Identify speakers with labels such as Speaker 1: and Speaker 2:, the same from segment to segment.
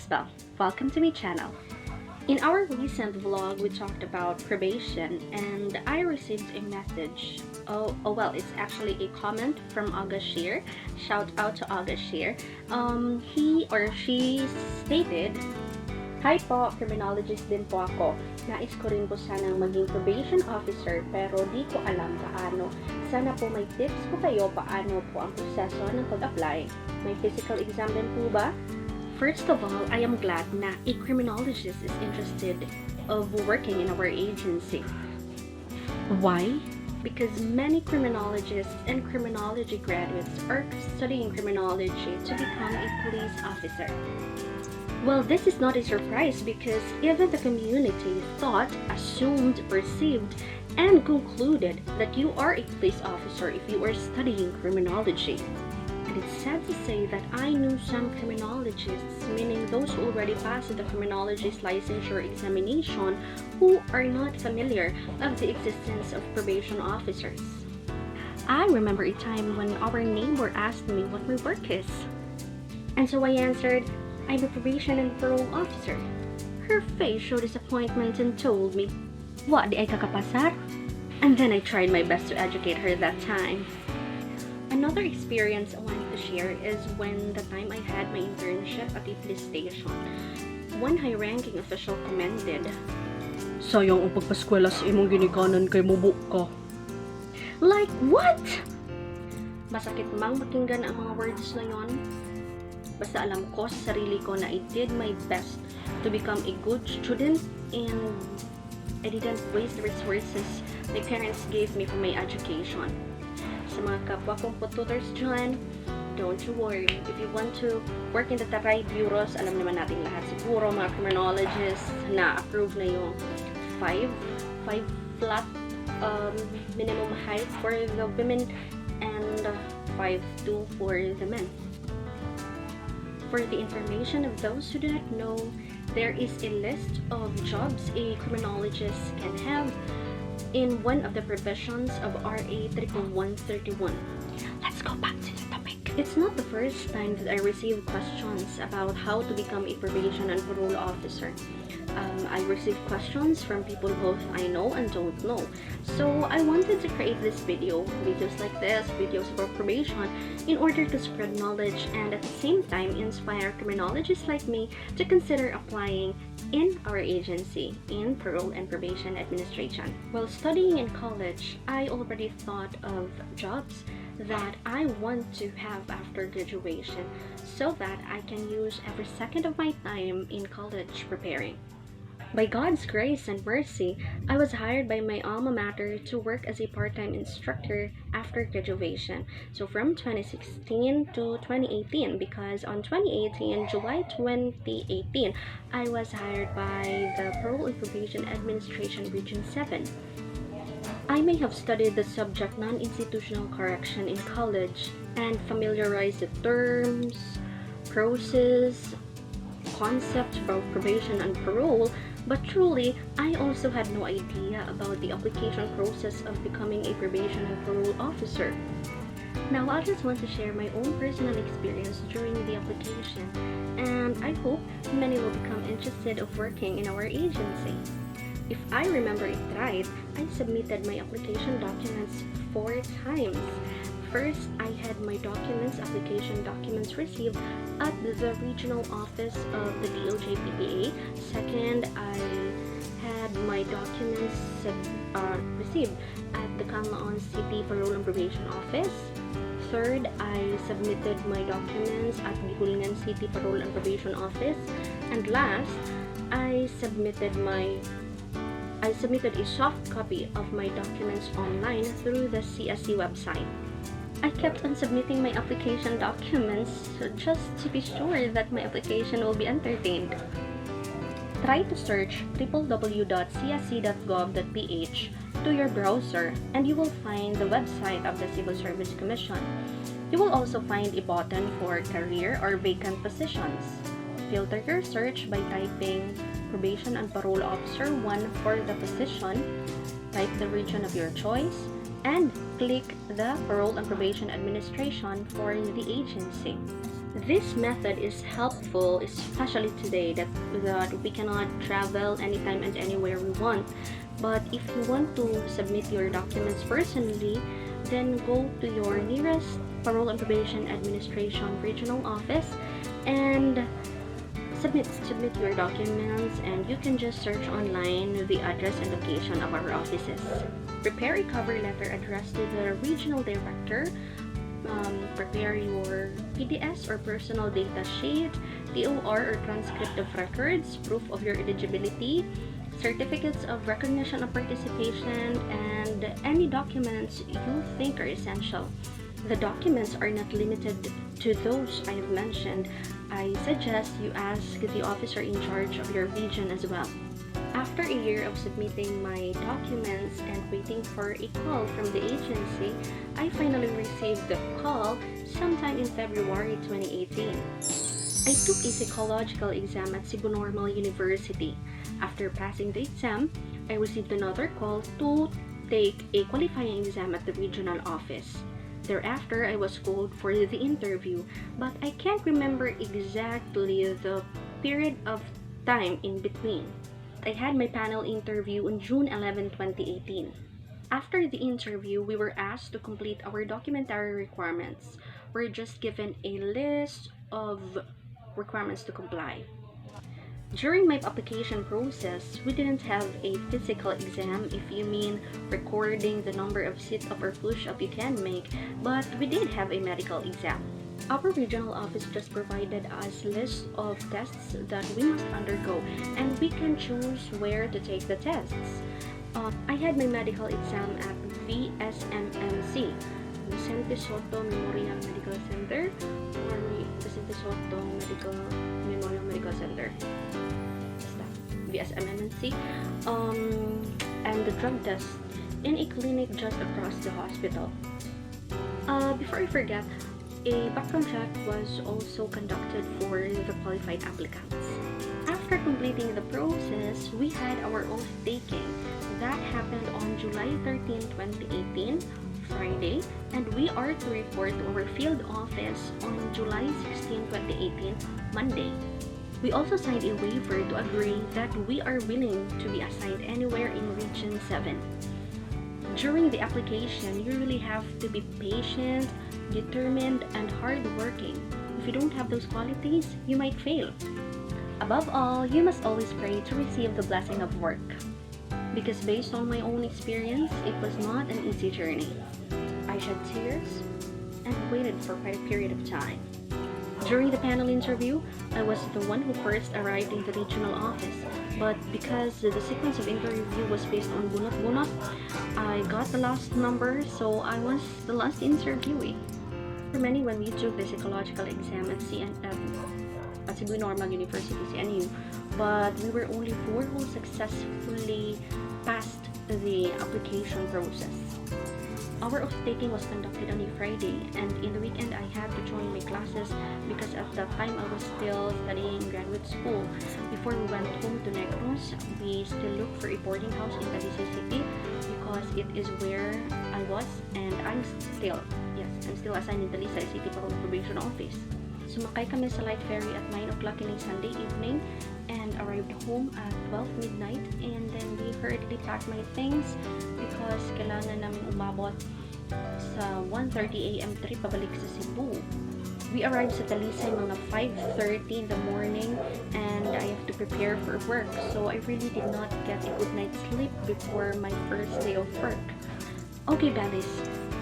Speaker 1: as well. Welcome to my channel. In our recent vlog, we talked about probation and I received a message. Well, it's actually a comment from August Shear. Shout out to August Shear. He or she stated, "Hi po, criminologist din po ako. Nais ko rin po sanang maging probation officer pero di ko alam paano. Sana po may tips po kayo paano po ang proseso ng pag-apply. May physical exam din po ba?" First of all, I am glad na a criminologist is interested of working in our agency. Why? Because many criminologists and criminology graduates are studying criminology to become a police officer. Well, this is not a surprise because even the community thought, assumed, perceived, and concluded that you are a police officer if you are studying criminology. And it's sad to say that I knew some criminologists, meaning those who already passed the criminologist licensure examination, who are not familiar of the existence of probation officers. I remember a time when our neighbor asked me what my work is. And so I answered, "I'm a probation and parole officer." Her face showed disappointment and told me, "What, di ay kakapasar?" And then I tried my best to educate her that time. Another experience I wanted to share is when the time I had my internship at a police station. One high-ranking official commented, "Sayang ang pagpaskwela sa imong ginikanan kay mubo ka." Like what? Masakit mang makinggan ang mga words na yon. Basta alam ko sa sarili ko na I did my best to become a good student and I didn't waste the resources my parents gave me for my education. Sa mga kapwa kong tutors dyan, don't you worry. If you want to work in the Taray bureaus, alam naman natin lahat siguro mga criminologists na approve na yung 5 flat minimum height for the women and 5'2" for the men. For the information of those who do not know, there is a list of jobs a criminologist can have in one of the provisions of RA 131. Let's go back to the topic. It's not the first time that I receive questions about how to become a probation and parole officer. I receive questions from people both I know and don't know. So I wanted to create this videos like this, videos about probation, in order to spread knowledge and at the same time inspire criminologists like me to consider applying in our agency in parole and probation administration. While studying in college, I already thought of jobs that I want to have after graduation so that I can use every second of my time in college preparing. By God's grace and mercy, I was hired by my alma mater to work as a part-time instructor after graduation. So from 2016 to 2018, because on July 2018, I was hired by the Parole and Probation Administration Region 7. I may have studied the subject non-institutional correction in college and familiarized the terms, process, concepts about probation and parole, but truly, I also had no idea about the application process of becoming a probation and parole officer. Now, I just want to share my own personal experience during the application, and I hope many will become interested of working in our agency. If I remember it right, I submitted my application documents 4 times. First, I had my application documents received at the regional office of the DOJ PPA. Second, I had my documents received at the Canlaon City Parole and Probation Office. Third, I submitted my documents at the Hulingan City Parole and Probation Office. And last, I submitted a soft copy of my documents online through the CSC website. I kept on submitting my application documents just to be sure that my application will be entertained. Try to search www.csc.gov.ph to your browser and you will find the website of the Civil Service Commission. You will also find a button for career or vacant positions. Filter your search by typing Probation and Parole Officer 1 for the position, type the region of your choice, and click the Parole and Probation Administration for the agency. This method is helpful, especially today that we cannot travel anytime and anywhere we want. But if you want to submit your documents personally, then go to your nearest Parole and Probation Administration regional office and submit your documents, and you can just search online the address and location of our offices. Prepare a cover letter addressed to the regional director. Prepare your PDS or personal data sheet, TOR or transcript of records, proof of your eligibility, certificates of recognition of participation, and any documents you think are essential. The documents are not limited to those I have mentioned. I suggest you ask the officer in charge of your region as well. After a year of submitting my documents and waiting for a call from the agency, I finally received the call sometime in February 2018. I took a psychological exam at Cebu Normal University. After passing the exam, I received another call to take a qualifying exam at the regional office. Thereafter, I was called for the interview, but I can't remember exactly the period of time in between. I had my panel interview on June 11, 2018. After the interview, we were asked to complete our documentary requirements. We're just given a list of requirements to comply. During my application process, we didn't have a physical exam, if you mean recording the number of sit-up or push-up you can make, but we did have a medical exam. Our regional office just provided us lists of tests that we must undergo, and we can choose where to take the tests. I had my medical exam at VSMMC, Vicente Soto Memorial Medical Center, or Vicente Soto Memorial Medical Center, VSMMC, and the drug test in a clinic just across the hospital. Before I forget, a background check was also conducted for the qualified applicants. After completing the process, we had our oath taking. That happened on July 13, 2018, Friday, and we are to report to our field office on July 16, 2018, Monday. We also signed a waiver to agree that we are willing to be assigned anywhere in Region 7. During the application, you really have to be patient, determined, and hardworking. If you don't have those qualities, you might fail. Above all, you must always pray to receive the blessing of work. Because based on my own experience, it was not an easy journey. I shed tears and waited for quite a period of time. During the panel interview, I was the one who first arrived in the regional office, but because the sequence of interview was based on bunot-bunot, I got the last number, so I was the last interviewee. For many, when we took the psychological exam at Cebu Normal University, CNU, but we were only 4 who successfully passed the application process. Our oath-taking was conducted on a Friday, and in the weekend I had to join my classes because at that time I was still studying graduate school. Before we went home to Negros, we still looked for a boarding house in Talisay City because it is where I was, and I'm still assigned in Talisay City Parole Probation Office. Sumakay kami sa light ferry at 9 o'clock in a Sunday evening and arrived home at 12 midnight, and then we hurriedly packed my things because kailangan namin umabot sa 1:30 a.m. trip pabalik sa Cebu. We arrived sa Talisay mga 5:30 in the morning, and I have to prepare for work, so I really did not get a good night's sleep before my first day of work. Okay, Bellies.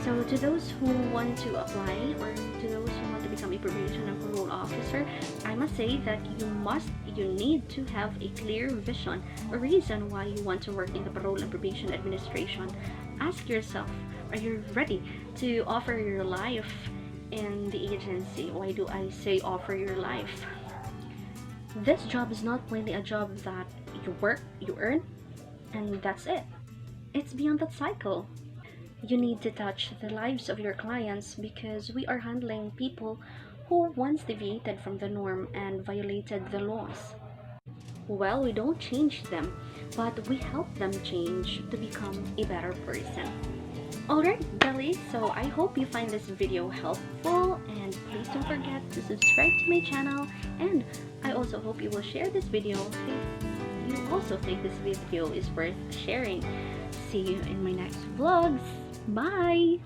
Speaker 1: So to those who want to apply, or to those who want to become a probation and parole officer, I must say that you need to have a clear vision, a reason why you want to work in the Parole and Probation Administration. Ask yourself, are you ready to offer your life in the agency? Why do I say offer your life? This job is not plainly a job that you work, you earn, and that's it. It's beyond that cycle. You need to touch the lives of your clients because we are handling people who once deviated from the norm and violated the laws. Well, we don't change them, but we help them change to become a better person. Alright, Belly, so I hope you find this video helpful, and please don't forget to subscribe to my channel, and I also hope you will share this video if you also think this video is worth sharing. See you in my next vlogs. Bye!